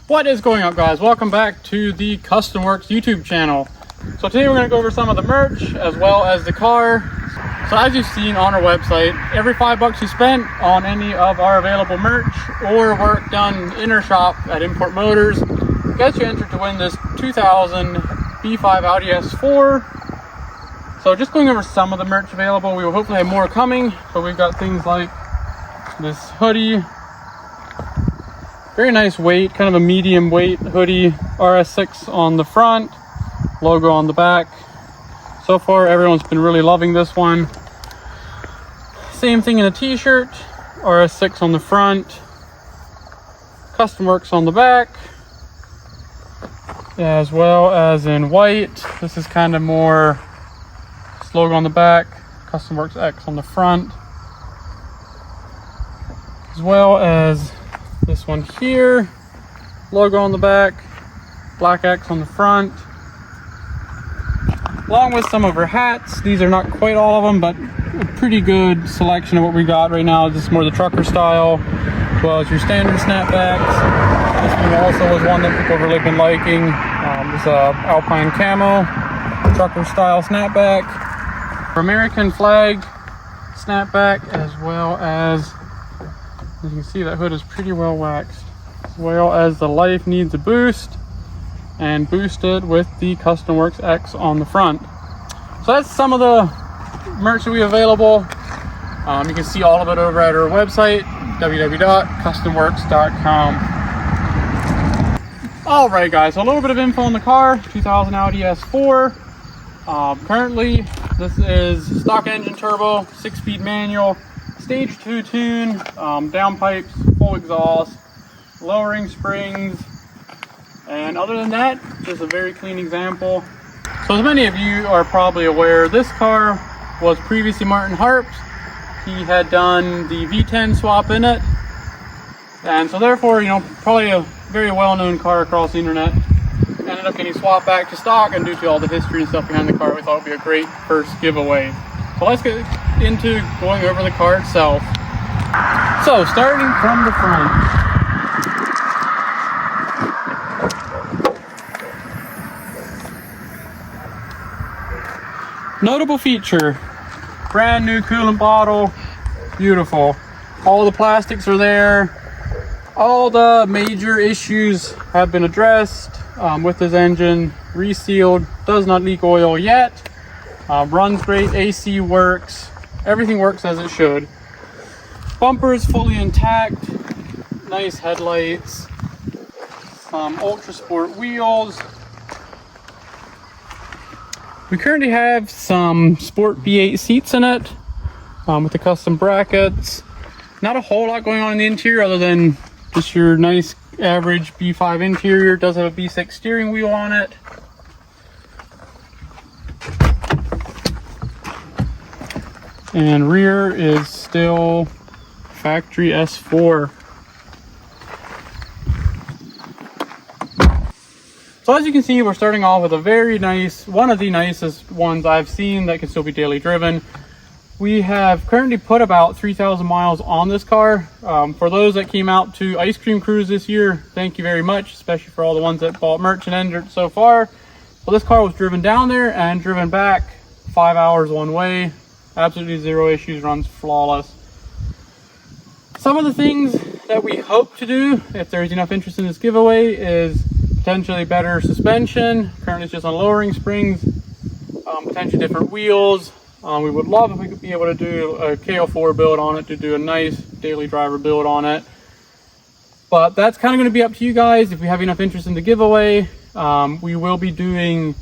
What is going on, guys? Welcome back to the Custom Works YouTube channel. So today we're going to go over some of the merch as well as the car. So as you've seen on our website, every $5 you spent on any of our available merch or work done in our shop at Import Motors gets you entered to win this 2000 B5 Audi S4. So just going over some of the merch available. We will hopefully have more coming, but we've got things like this hoodie. Very nice weight, kind of a medium weight hoodie, RS6 on the front, logo on the back. So far everyone's been really loving this one. Same thing in a t-shirt, RS6 on the front, Custom Works on the back, as well as in white. This is kind of more logo on the back, Custom Works X on the front, as well as this one here, logo on the back, black X on the front, along with some of our hats. These are not quite all of them, but a pretty good selection of what we got right now. This is more the trucker style, as well as your standard snapbacks. This one also was one that people have really been liking. This Alpine camo, trucker style snapback, American flag snapback, as well as you can see that hood is pretty well waxed, as well as the life needs a boost, and boosted with the Custom Works X on the front. So that's some of the merch that we have available. You can see all of it over at our website, www.customworks.com. All right, guys, so a little bit of info on the car. 2000 Audi S4. Currently, this is stock engine turbo, 6-speed manual, stage 2 tune, downpipes, full exhaust, lowering springs, and other than that, just a very clean example. So as many of you are probably aware, this car was previously Martin Harp's. He had done the V10 swap in it, and so therefore, you know, probably a very well-known car across the internet. Ended up getting swapped back to stock, and due to all the history and stuff behind the car, we thought it would be a great first giveaway. So let's get into going over the car itself. So starting from the front. Notable feature, brand new coolant bottle, beautiful. All the plastics are there. All the major issues have been addressed with this engine, resealed, does not leak oil yet. Runs great, AC works, everything works as it should. Bumper is fully intact, nice headlights, Ultra Sport wheels. We currently have some Sport B8 seats in it with the custom brackets. Not a whole lot going on in the interior other than just your nice average B5 interior. It does have a B6 steering wheel on it. And rear is still factory S4. So as you can see, we're starting off with a very nice, one of the nicest ones I've seen that can still be daily driven. We have currently put about 3,000 miles on this car. For those that came out to Ice Cream Cruise this year, thank you very much, especially for all the ones that bought merch and entered so far. Well, this car was driven down there and driven back 5 hours one way. Absolutely zero issues, runs flawless. Some of the things that we hope to do, if there's enough interest in this giveaway, is potentially better suspension. Currently it's just on lowering springs, potentially different wheels. We would love if we could be able to do a KO4 build on it, to do a nice daily driver build on it. But that's kind of going to be up to you guys. If we have enough interest in the giveaway, we will be doing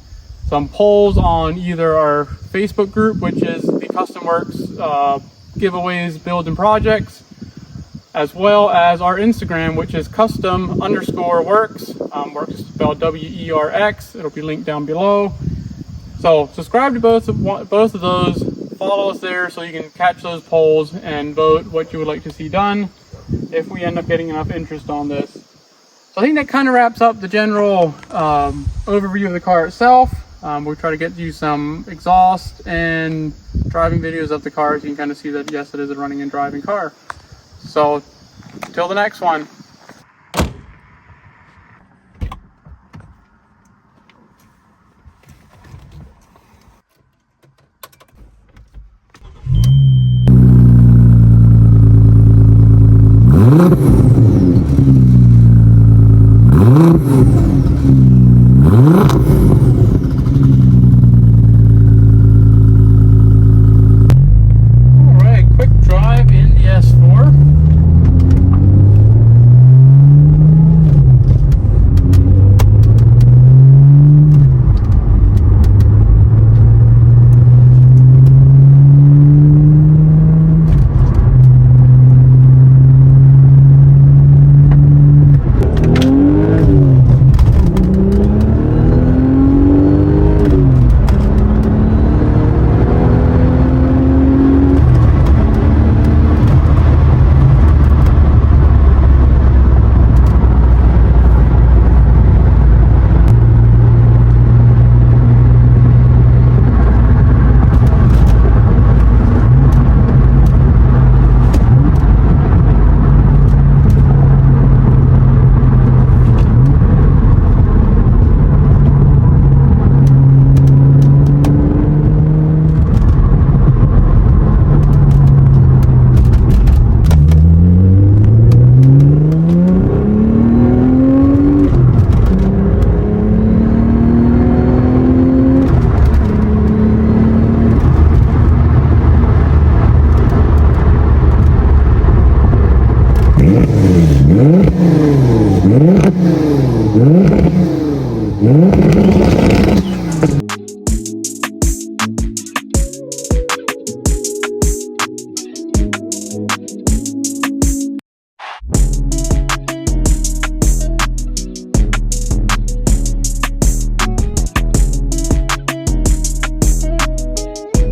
some polls on either our Facebook group, which is the Custom Works giveaways, builds, and projects, as well as our Instagram, which is custom_works. Works is spelled W-E-R-X. It'll be linked down below. So subscribe to both of those. Follow us there so you can catch those polls and vote what you would like to see done if we end up getting enough interest on this. So I think that kind of wraps up the general overview of the car itself. We'll try to get you some exhaust and driving videos of the car so you can kind of see that yes, it is a running and driving car. So till the next one.